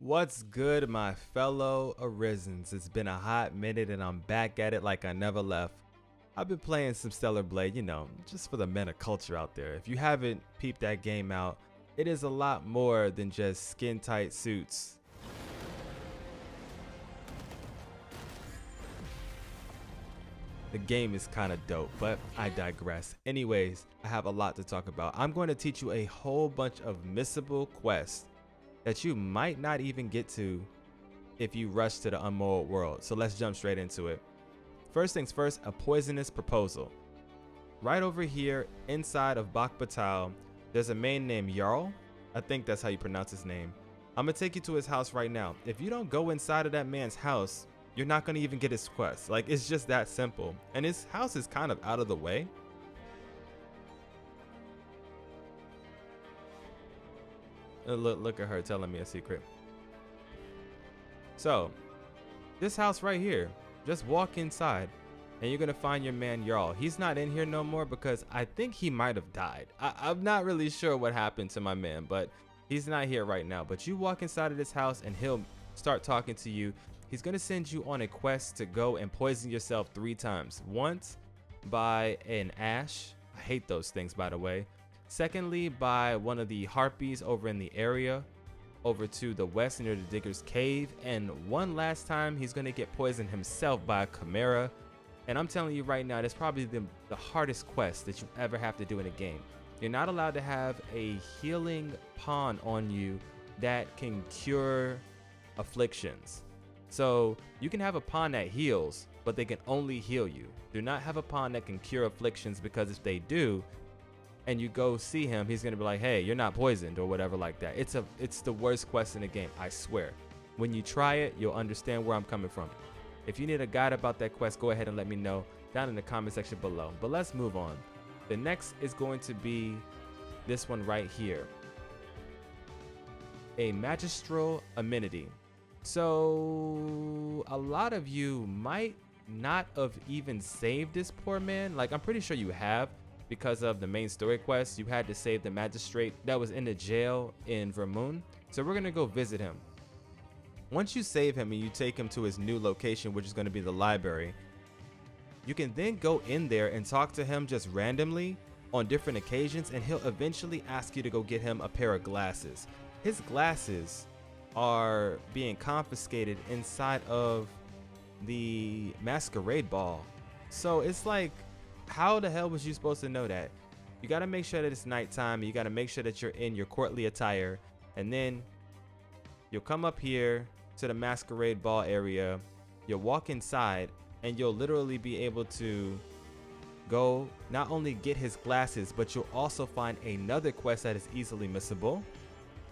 What's good, my fellow Arisens? It's been a hot minute and I'm back at it like I never left. I've been playing some Stellar Blade, just for the meta culture out there. If you haven't peeped that game out, it is a lot more than just skin tight suits. The game is kind of dope, but I digress. Anyways, I have a lot to talk about. I'm going to teach you a whole bunch of missable quests that you might not even get to if you rush to the Unmoored world. So let's jump straight into it. First things first, a poisonous proposal. Right over here inside of Batal, there's a man named Jarl. I think that's how you pronounce his name. I'm gonna take you to his house right now. If you don't go inside of that man's house, you're not gonna even get his quest. Like, it's just that simple. And his house is kind of out of the way. Look at her telling me a secret. So, this house right here, just walk inside and you're gonna find your man Jarl. He's not in here no more because I think he might have died. I'm not really sure what happened to my man, but he's not here right now. But you walk inside of this house and he'll start talking to you. He's gonna send you on a quest to go and poison yourself 3 times. Once by an ash. I hate those things, by the way. Secondly, by one of the harpies over in the area, over to the west near the Digger's Cave. And one last time, he's going to get poisoned himself by a chimera. And I'm telling you right now, that's probably the hardest quest that you ever have to do in a game. You're not allowed to have a healing pawn on you that can cure afflictions. So you can have a pawn that heals, but they can only heal you. Do not have a pawn that can cure afflictions, because if they do, and you go see him, he's gonna be like, hey, you're not poisoned or whatever like that. It's the worst quest in the game, I swear. When you try it, you'll understand where I'm coming from. If you need a guide about that quest, go ahead and let me know down in the comment section below. But let's move on. The next is going to be this one right here. A Magisterial Amenity. So a lot of you might not have even saved this poor man. Like, I'm pretty sure you have. Because of the main story quest, you had to save the magistrate that was in the jail in Vermund. So we're gonna go visit him. Once you save him and you take him to his new location, which is gonna be the library, you can then go in there and talk to him just randomly on different occasions, and he'll eventually ask you to go get him a pair of glasses. His glasses are being confiscated inside of the masquerade ball. So it's like, how the hell was you supposed to know that? You got to make sure that it's nighttime. You got to make sure that you're in your courtly attire. And then you'll come up here to the masquerade ball area. You'll walk inside and you'll literally be able to go not only get his glasses, but you'll also find another quest that is easily missable,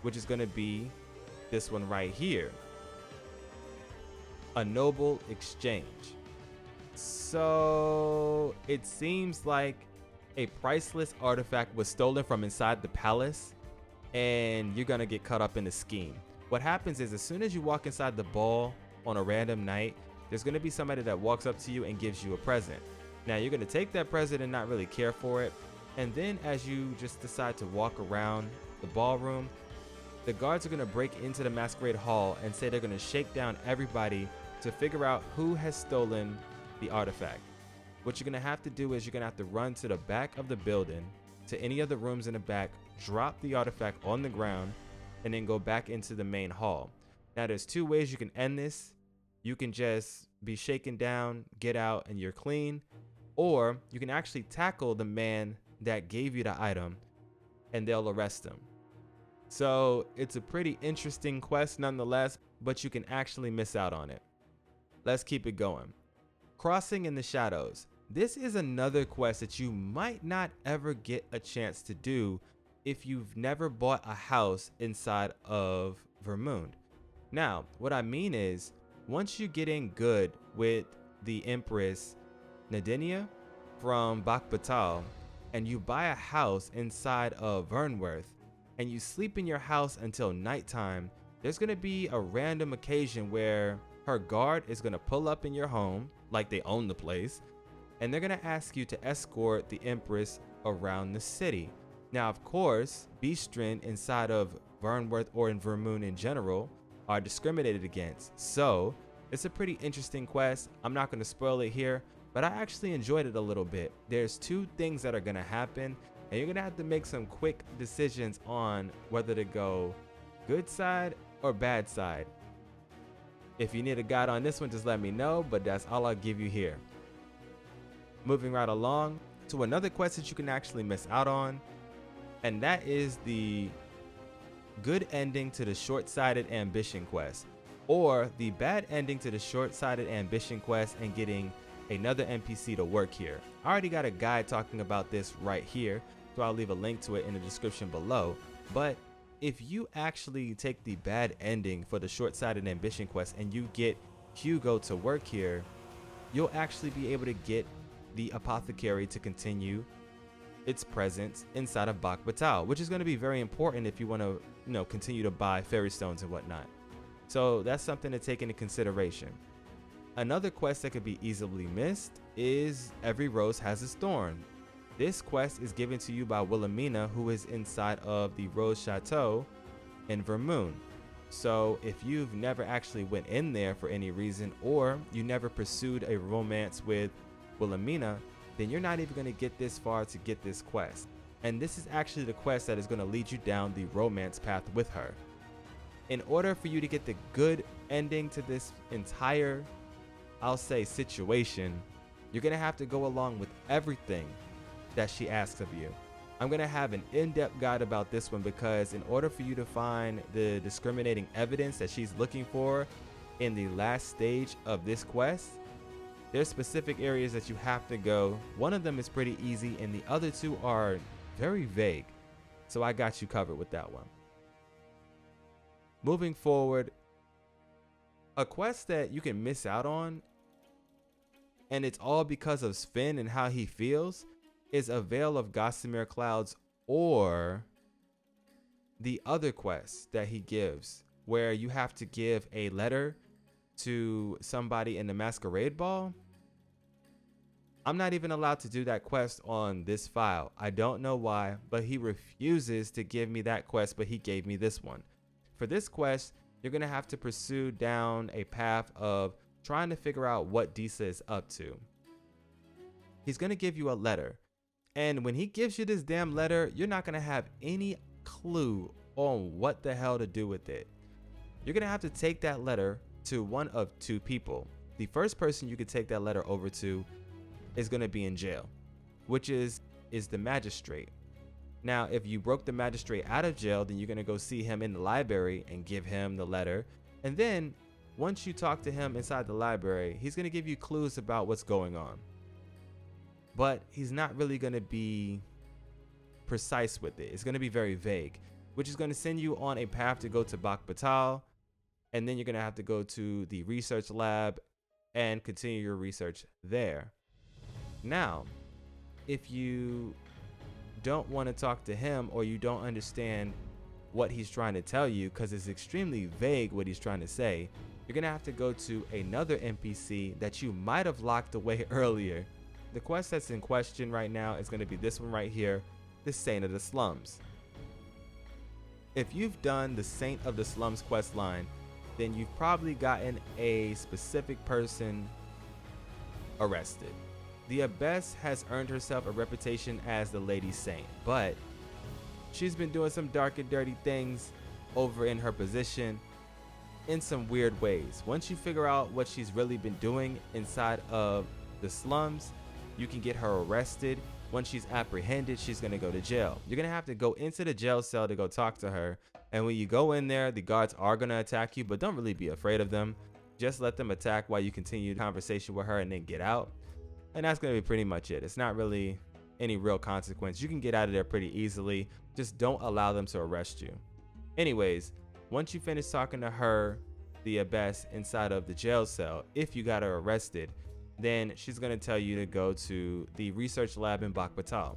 which is going to be this one right here. A noble exchange. So it seems like a priceless artifact was stolen from inside the palace, and you're gonna get caught up in the scheme. What happens is, as soon as you walk inside the ball on a random night, there's gonna be somebody that walks up to you and gives you a present. Now you're gonna take that present and not really care for it, and then as you just decide to walk around the ballroom, the guards are gonna break into the masquerade hall and say they're gonna shake down everybody to figure out who has stolen the artifact. What you're gonna have to do is you're gonna have to run to the back of the building, to any of the rooms in the back, drop the artifact on the ground, and then go back into the main hall. Now there's 2 ways you can end this. You can just be shaken down, get out, and you're clean, or you can actually tackle the man that gave you the item and they'll arrest him. So it's a pretty interesting quest nonetheless, but you can actually miss out on it. Let's keep it going. Crossing in the Shadows. This is another quest that you might not ever get a chance to do if you've never bought a house inside of Vermund. Now, what I mean is, once you get in good with the Empress Nadinia from Batal, and you buy a house inside of Vernworth, and you sleep in your house until nighttime, there's going to be a random occasion where her guard is going to pull up in your home like they own the place, and they're going to ask you to escort the Empress around the city. Now, of course, Beastren inside of Vernworth or in Vermund in general are discriminated against. So it's a pretty interesting quest. I'm not going to spoil it here, but I actually enjoyed it a little bit. There's two things that are going to happen, and you're going to have to make some quick decisions on whether to go good side or bad side. If you need a guide on this one, just let me know, but that's all I'll give you here. Moving right along to another quest that you can actually miss out on, and that is the good ending to the short-sighted ambition quest, or the bad ending to the short-sighted ambition quest and getting another NPC to work here. I already got a guide talking about this right here, so I'll leave a link to it in the description below. But if you actually take the bad ending for the short-sighted ambition quest and you get Hugo to work here, you'll actually be able to get the apothecary to continue its presence inside of Bak Batal, which is going to be very important if you want to, continue to buy fairy stones and whatnot. So that's something to take into consideration. Another quest that could be easily missed is Every Rose Has Its Thorn. This quest is given to you by Wilhelmina, who is inside of the Rose Chateau in Vermund. So if you've never actually went in there for any reason, or you never pursued a romance with Wilhelmina, then you're not even going to get this far to get this quest. And this is actually the quest that is going to lead you down the romance path with her. In order for you to get the good ending to this entire, I'll say, situation, you're going to have to go along with everything that she asks of you. I'm going to have an in-depth guide about this one, because in order for you to find the discriminating evidence that she's looking for in the last stage of this quest, there's specific areas that you have to go. One of them is pretty easy and the other two are very vague. So I got you covered with that one. Moving forward, a quest that you can miss out on, and it's all because of Sven and how he feels, is a Veil of Gossamer Clouds, or the other quest that he gives, where you have to give a letter to somebody in the masquerade ball. I'm not even allowed to do that quest on this file. I don't know why, but he refuses to give me that quest, but he gave me this one. For this quest, you're going to have to pursue down a path of trying to figure out what Disa is up to. He's going to give you a letter, and when he gives you this damn letter, you're not going to have any clue on what the hell to do with it. You're going to have to take that letter to one of two people. The first person you could take that letter over to is going to be in jail, which is the magistrate. Now, if you broke the magistrate out of jail, then you're going to go see him in the library and give him the letter. And then once you talk to him inside the library, he's going to give you clues about what's going on. But he's not really going to be precise with it. It's going to be very vague, which is going to send you on a path to go to Bak Batal. And then you're going to have to go to the research lab and continue your research there. Now, if you don't want to talk to him, or you don't understand what he's trying to tell you because it's extremely vague what he's trying to say, you're going to have to go to another NPC that you might have locked away earlier. The quest that's in question right now is going to be this one right here, the Saint of the Slums. If you've done the Saint of the Slums quest line, then you've probably gotten a specific person arrested. The Abbess has earned herself a reputation as the Lady Saint, but she's been doing some dark and dirty things over in her position in some weird ways. Once you figure out what she's really been doing inside of the slums, you can get her arrested. Once she's apprehended, she's going to go to jail. You're going to have to go into the jail cell to go talk to her. And when you go in there, the guards are going to attack you, but don't really be afraid of them. Just let them attack while you continue the conversation with her and then get out. And that's going to be pretty much it. It's not really any real consequence. You can get out of there pretty easily. Just don't allow them to arrest you. Anyways, once you finish talking to her, the Abbess, inside of the jail cell, if you got her arrested, then she's going to tell you to go to the research lab in Bak Batal.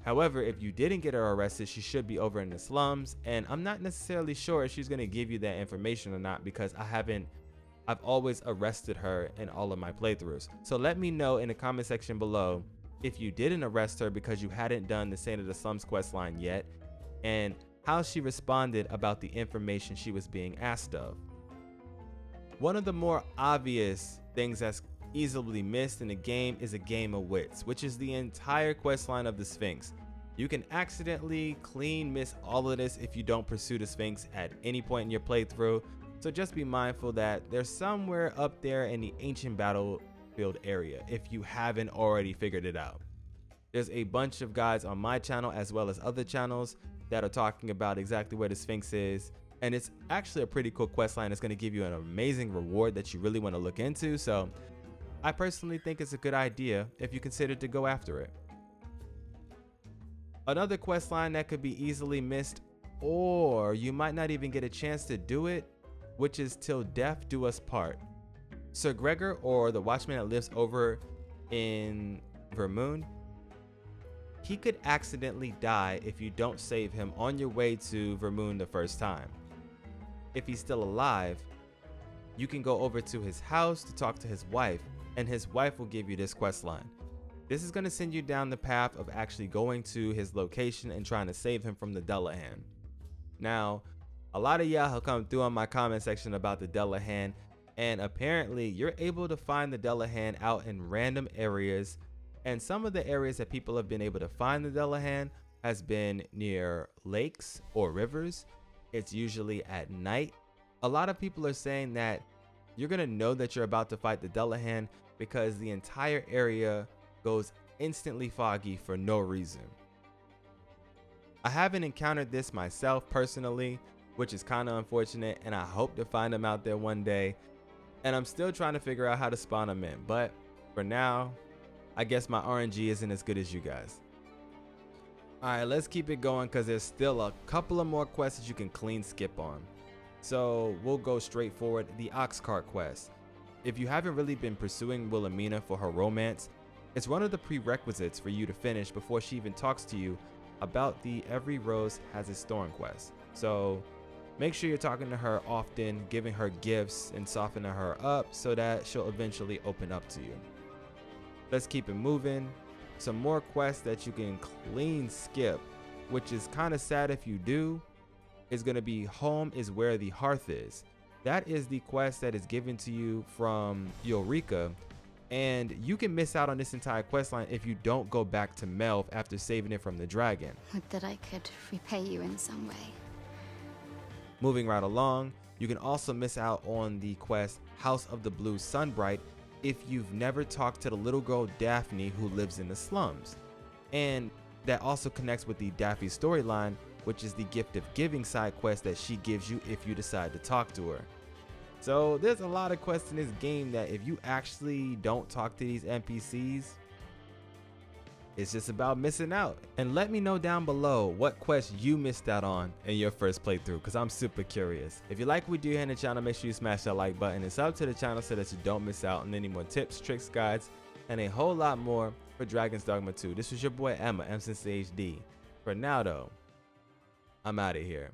However, if you didn't get her arrested, she should be over in the slums, and I'm not necessarily sure if she's going to give you that information or not, because I've always arrested her in all of my playthroughs. So let me know in the comment section below if you didn't arrest her because you hadn't done the Saint of the Slums quest line yet, and how she responded about the information she was being asked of. One of the more obvious things that's easily missed in the game is a game of Wits, which is the entire questline of the Sphinx. You can accidentally miss all of this if you don't pursue the Sphinx at any point in your playthrough, so just be mindful that they're somewhere up there in the ancient battlefield area if you haven't already figured it out. There's a bunch of guides on my channel as well as other channels that are talking about exactly where the Sphinx is, and it's actually a pretty cool questline. It's going to give you an amazing reward that you really want to look into, so I personally think it's a good idea if you consider to go after it. Another questline that could be easily missed, or you might not even get a chance to do it, which is Till Death Do Us Part. Sir Gregor, or the Watchman that lives over in Vermund, he could accidentally die if you don't save him on your way to Vermund the first time. If he's still alive, you can go over to his house to talk to his wife, and his wife will give you this questline. This is going to send you down the path of actually going to his location and trying to save him from the Dullahan. Now, a lot of y'all have come through on my comment section about the Dullahan, and apparently you're able to find the Dullahan out in random areas, and some of the areas that people have been able to find the Dullahan has been near lakes or rivers. It's usually at night. A lot of people are saying that you're going to know that you're about to fight the Dullahan because the entire area goes instantly foggy for no reason. I haven't encountered this myself personally, which is kind of unfortunate, and I hope to find them out there one day, and I'm still trying to figure out how to spawn them in, but for now I guess my RNG isn't as good as you guys. Alright, let's keep it going because there's still a couple of more quests that you can clean skip on. So we'll go straight forward. The Oxcart quest. If you haven't really been pursuing Wilhelmina for her romance, it's one of the prerequisites for you to finish before she even talks to you about the Every Rose Has Its Thorn quest. So make sure you're talking to her often, giving her gifts and softening her up so that she'll eventually open up to you. Let's keep it moving. Some more quests that you can clean skip, which is kind of sad if you do, is going to be Home is Where the Hearth Is. That is the quest that is given to you from Eureka, and you can miss out on this entire questline if you don't go back to Melv after saving it from the dragon. Would that I could repay you in some way. Moving right along, you can also miss out on the quest House of the Blue Sunbright if you've never talked to the little girl Daphne who lives in the slums. And that also connects with the Daphne storyline, which is the Gift of Giving side quest that she gives you if you decide to talk to her. So there's a lot of quests in this game that if you actually don't talk to these NPCs, it's just about missing out. And let me know down below what quest you missed out on in your first playthrough, because I'm super curious. If you like what we do here in the channel, make sure you smash that like button and sub to the channel so that you don't miss out on any more tips, tricks, guides, and a whole lot more for Dragon's Dogma 2. This was your boy Emma, MSensei HD. For now though, I'm out of here.